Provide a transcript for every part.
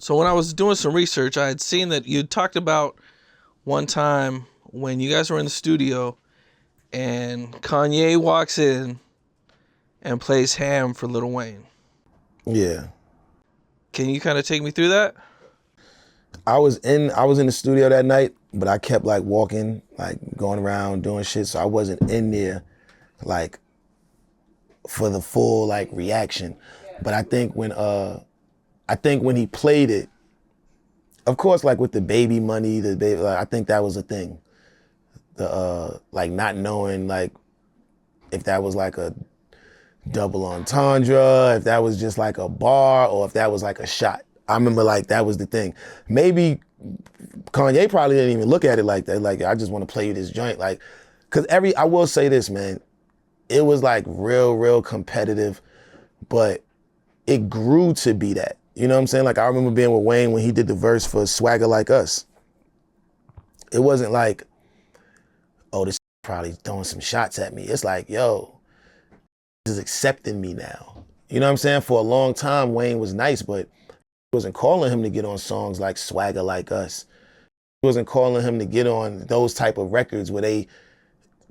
So when I was doing some research, I had seen that you talked about one time when you guys were in the studio and Kanye walks in and plays Ham for Lil Wayne. Yeah. Can you kind of take me through that? I was in the studio that night, but I kept like walking, like going around doing shit. So I wasn't in there like for the full like reaction. But I think when he played it, of course, like with the baby money, like, I think that was a thing. The like not knowing like if that was like a double entendre, if that was just like a bar, or if that was like a shot. I remember like that was the thing. Maybe Kanye probably didn't even look at it like that. Like, I just want to play you this joint. Like, cause I will say this, man, it was like real competitive, but it grew to be that. You know what I'm saying? Like, I remember being with Wayne when he did the verse for Swagger Like Us. It wasn't like, oh, this probably throwing some shots at me. It's like, yo, this is accepting me now. You know what I'm saying? For a long time, Wayne was nice, but wasn't calling him to get on songs like Swagger Like Us. He wasn't calling him to get on those type of records where they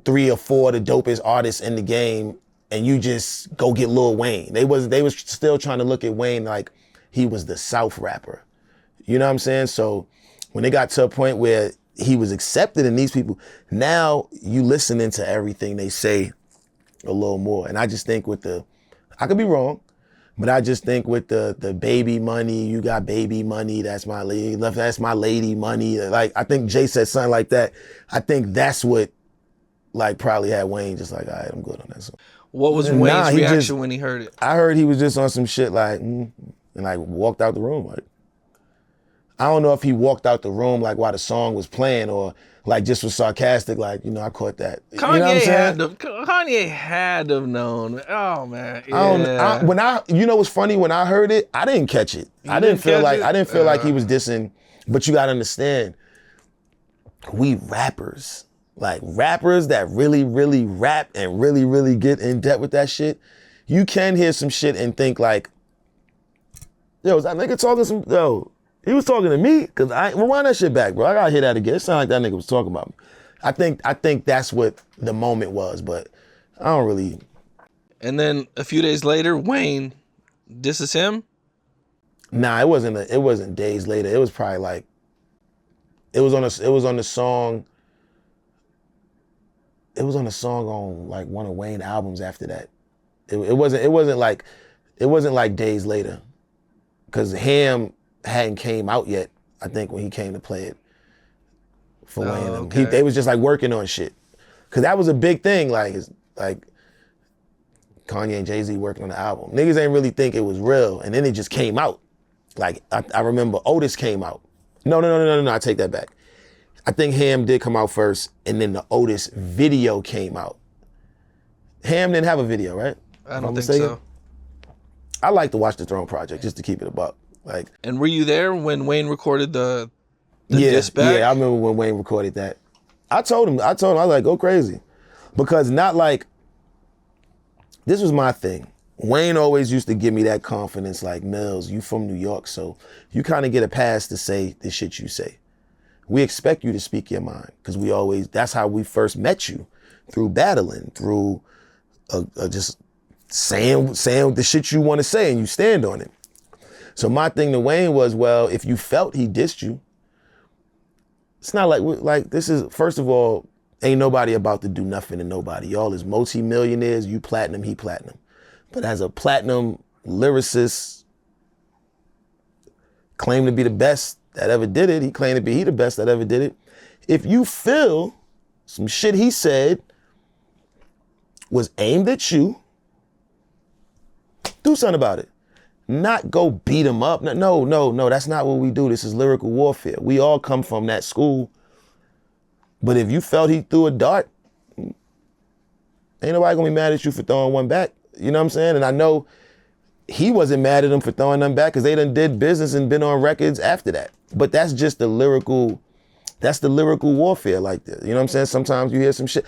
3 or 4 of the dopest artists in the game and you just go get Lil Wayne. They was still trying to look at Wayne like he was the South rapper. You know what I'm saying? So when they got to a point where he was accepted in these people, now you listening to everything they say a little more. And I just think I could be wrong, but I just think with the baby money, you got baby money, that's my lady, that's my lady money. Like, I think Jay said something like that. I think that's what like probably had Wayne just like, all right, I'm good on that song. What was Wayne's reaction when he heard it? I heard he was just on some shit like, and like walked out the room. Like, I don't know if he walked out the room like while the song was playing or like just was sarcastic, like, I caught that. Kanye, you know what I'm saying? Kanye had to have known. Oh man, yeah. You know what's funny? When I heard it, I didn't catch it. I didn't feel like he was dissing. But you gotta understand, we rappers, like rappers that really rap and really get in depth with that shit. You can hear some shit and think like, yo, is that nigga talking some? Yo, he was talking to me? Cause I rewind that shit back, bro. I gotta hear that again. It sounded like that nigga was talking about me. I think that's what the moment was, but I don't really. And then a few days later, Wayne disses him? Nah, it wasn't days later. It was probably like, it was on the song. It was on a song on like one of Wayne albums after that. It wasn't like days later. Cause Ham hadn't came out yet, I think, when he came to play it for Wayne. Okay. They was just like working on shit. Cause that was a big thing, like Kanye and Jay-Z working on the album. Niggas ain't really think it was real, and then it just came out. Like, I remember Otis came out. No, I take that back. I think Ham did come out first, and then the Otis video came out. Ham didn't have a video, right? I don't think so. I like to watch the Throne Project just to keep it a buck. Like, and were you there when Wayne recorded the diss back? Yeah, I remember when Wayne recorded that. I told him, I was like, go crazy. Because not like, this was my thing. Wayne always used to give me that confidence, like, Millz, you from New York, so you kind of get a pass to say the shit you say. We expect you to speak your mind, because that's how we first met you, through battling, through just saying the shit you want to say and you stand on it. So my thing to Wayne was, well, if you felt he dissed you, it's not like this is, first of all, ain't nobody about to do nothing to nobody. Y'all is multi-millionaires, you platinum, he platinum. But as a platinum lyricist, claimed to be the best that ever did it, he claimed to be the best that ever did it. If you feel some shit he said was aimed at you, do something about it. Not go beat him up. No, that's not what we do. This is lyrical warfare. We all come from that school. But if you felt he threw a dart, ain't nobody gonna be mad at you for throwing one back. You know what I'm saying? And I know he wasn't mad at him for throwing them back because they done did business and been on records after that. But that's just the lyrical warfare like that. You know what I'm saying? Sometimes you hear some shit.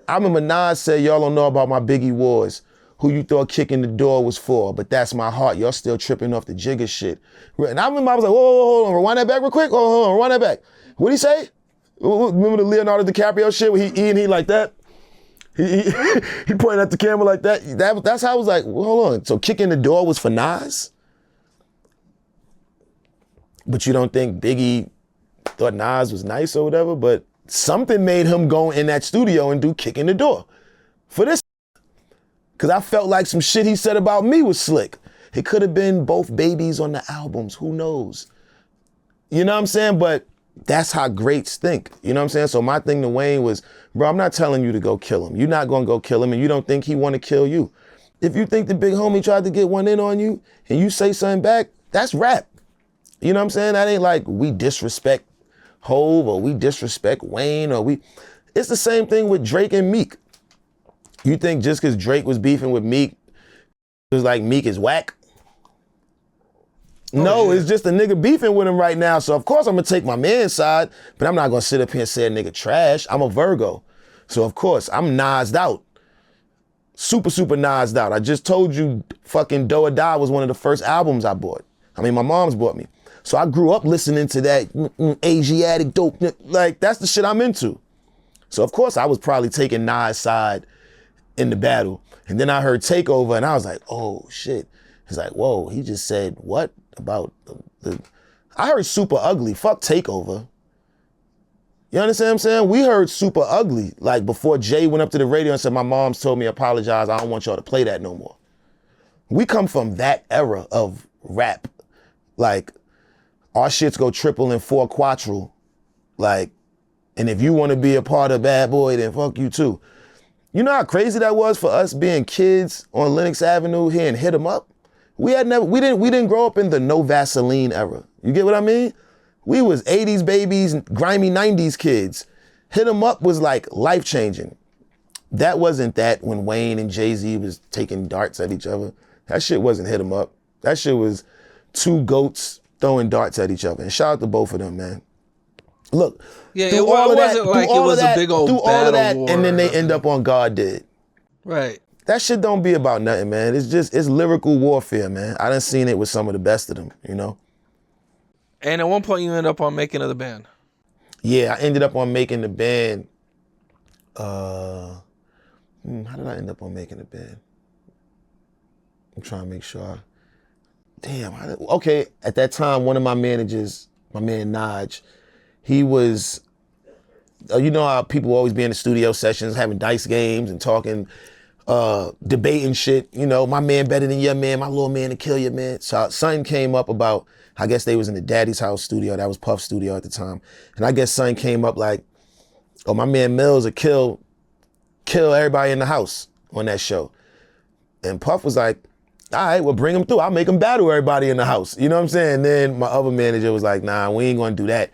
I remember Nas said, y'all don't know about my Biggie wars. who you thought kicking the door was for, but that's my heart. Y'all still tripping off the Jigga shit. And I remember I was like, whoa, hold on, rewind that back real quick. Hold on, rewind that back. What'd he say? Remember the Leonardo DiCaprio shit where he like that? He pointed at the camera like that. That's how I was like, well, hold on. So kicking the door was for Nas? But you don't think Biggie thought Nas was nice or whatever? But something made him go in that studio and do kicking the door for this. Because I felt like some shit he said about me was slick. It could have been both babies on the albums. Who knows? You know what I'm saying? But that's how greats think. You know what I'm saying? So my thing to Wayne was, bro, I'm not telling you to go kill him. You're not going to go kill him, and you don't think he want to kill you. If you think the big homie tried to get one in on you and you say something back, that's rap. You know what I'm saying? That ain't like we disrespect Hove or we disrespect Wayne or we... It's the same thing with Drake and Meek. You think just because Drake was beefing with Meek, it was like Meek is whack? No, it's just a nigga beefing with him right now. So of course I'm gonna take my man's side, but I'm not gonna sit up here and say a nigga trash. I'm a Virgo. So of course I'm nosed out. Super nosed out. I just told you fucking Do or Die was one of the first albums I bought. I mean, my mom's bought me. So I grew up listening to that Asiatic dope. Like, that's the shit I'm into. So of course I was probably taking Nas' side in the battle. And then I heard Takeover and I was like, oh shit. He's like, whoa, he just said what about the... I heard Super Ugly, fuck Takeover. You understand what I'm saying? We heard Super Ugly, like before Jay went up to the radio and said, my mom's told me apologize, I don't want y'all to play that no more. We come from that era of rap. Like, our shits go triple and four quadruple. Like, and if you want to be a part of Bad Boy, then fuck you too. You know how crazy that was for us being kids on Lenox Avenue here and Hit 'em Up? We didn't grow up in the no Vaseline era. You get what I mean? We was 80s babies, grimy 90s kids. Hit 'em Up was like life-changing. That wasn't that when Wayne and Jay-Z was taking darts at each other. That shit wasn't Hit 'em Up. That shit was two goats throwing darts at each other. And shout out to both of them, man. Look, yeah, it wasn't like it was a big old do all of that, battle war. and then they end up on God Did. Right. That shit don't be about nothing, man. It's lyrical warfare, man. I done seen it with some of the best of them, you know? And at one point you end up on Making of the Band. Yeah, I ended up on Making the Band. How did I end up on Making the Band? I'm trying to make sure. Damn, okay, at that time, one of my managers, my man Naj, he was, you know how people always be in the studio sessions having dice games and talking, debating shit, you know, my man better than your man, my little man to kill your man. So something came up about, I guess they was in the Daddy's House studio, that was Puff's studio at the time. And I guess something came up like, oh, my man Millz would kill everybody in the house on that show. And Puff was like, all right, well, bring him through. I'll make him battle everybody in the house. You know what I'm saying? And then my other manager was like, nah, we ain't gonna do that.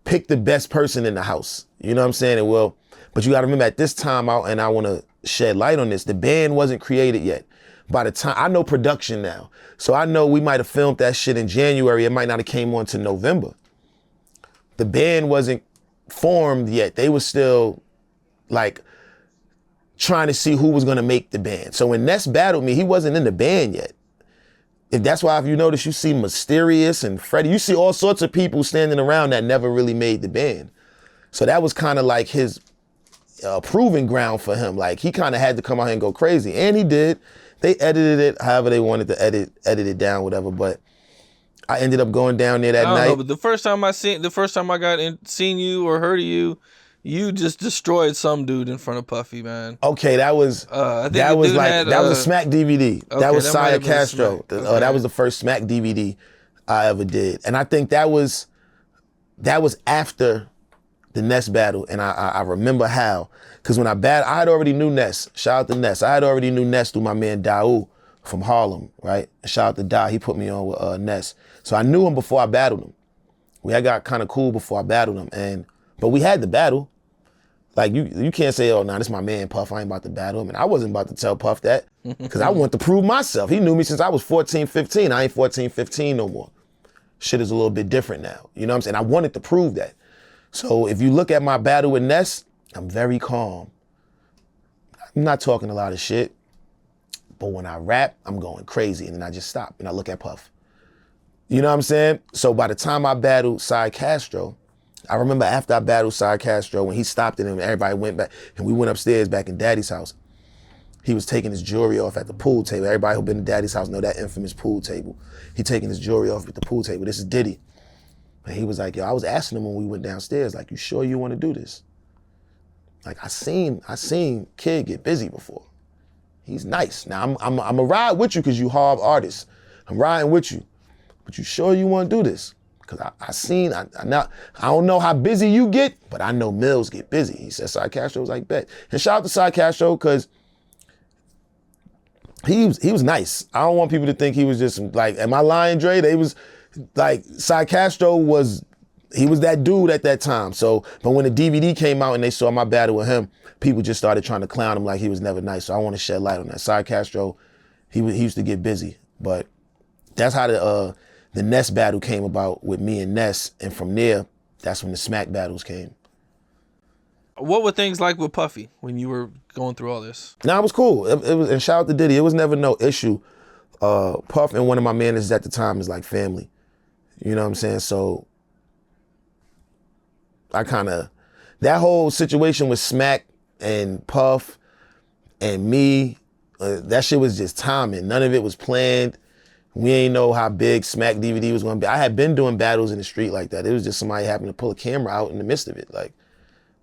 Pick the best person in the house. You know what I'm saying? And well, but you gotta remember at this time, and I wanna shed light on this, the band wasn't created yet. By the time, I know production now. So I know we might have filmed that shit in January. It might not have came on to November. The band wasn't formed yet. They were still like trying to see who was gonna make the band. So when Ness battled me, he wasn't in the band yet. That's why if you notice, you see Mysterious and Freddie, you see all sorts of people standing around that never really made the band. So that was kind of like his proving ground for him. Like he kind of had to come out here and go crazy. And he did. They edited it however they wanted to edit it down, whatever. But I ended up going down there that night. I don't know, but the first time I seen you or heard of you, you just destroyed some dude in front of Puffy, man. Okay, that was was a Smack DVD. Okay, that was Saya Castro. Okay. That was the first Smack DVD I ever did, and I think that was after the Ness battle, and I remember how, because when I had already knew Ness. Shout out to Ness. I had already knew Ness through my man Daoud from Harlem, right? Shout out to Da. He put me on with Ness, so I knew him before I battled him. We had got kind of cool before I battled him, but we had the battle. Like, you can't say, oh, nah, this is my man, Puff. I ain't about to battle him. And I wasn't about to tell Puff that because I want to prove myself. He knew me since I was 14, 15. I ain't 14, 15 no more. Shit is a little bit different now. You know what I'm saying? I wanted to prove that. So if you look at my battle with Ness, I'm very calm. I'm not talking a lot of shit. But when I rap, I'm going crazy, and then I just stop and I look at Puff. You know what I'm saying? So by the time I battled Cy Castro, I remember after I battled Cy Castro, when he stopped it and everybody went back, and we went upstairs back in Daddy's house, he was taking his jewelry off at the pool table. Everybody who been to Daddy's house know that infamous pool table. He taking his jewelry off at the pool table. This is Diddy. And he was like, yo, I was asking him when we went downstairs, like, you sure you want to do this? Like, I seen Kid get busy before. He's nice. Now, I'm a ride with you because you hard artist. I'm riding with you. But you sure you want to do this? Because I don't know how busy you get, but I know Millz get busy. He said Cy Castro was like, bet. And shout out to Cy Castro because he was nice. I don't want people to think he was just like, am I lying, Dre? They was like, Cy Castro was that dude at that time. So, but when the DVD came out and they saw my battle with him, people just started trying to clown him like he was never nice. So I want to shed light on that. Cy Castro, he used to get busy, but that's how the Ness battle came about with me and Ness, and from there, that's when the Smack battles came. What were things like with Puffy when you were going through all this? Nah, it was cool. It was, and shout out to Diddy. It was never no issue. Puff and one of my managers at the time is like family. You know what I'm saying? So I that whole situation with Smack and Puff and me, that shit was just timing. None of it was planned. We ain't know how big Smack DVD was gonna be. I had been doing battles in the street like that. It was just somebody happened to pull a camera out in the midst of it. Like,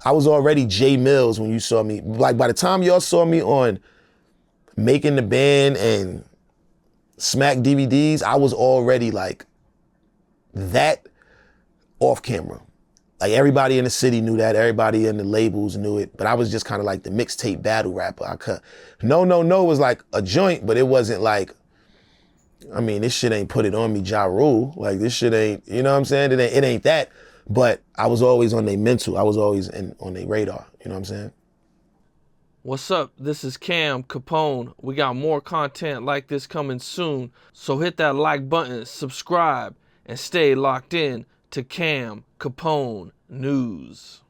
I was already J Millz when you saw me. Like, by the time y'all saw me on Making the Band and Smack DVDs, I was already like that off camera. Like, everybody in the city knew that. Everybody in the labels knew it. But I was just kind of like the mixtape battle rapper. No was like a joint, but it wasn't like, I mean, this shit ain't Put It On Me, Ja Rule. Like, this shit ain't, you know what I'm saying? It ain't that. But I was always on their mental. I was always on their radar. You know what I'm saying? What's up? This is Cam Capone. We got more content like this coming soon. So hit that like button, subscribe, and stay locked in to Cam Capone News.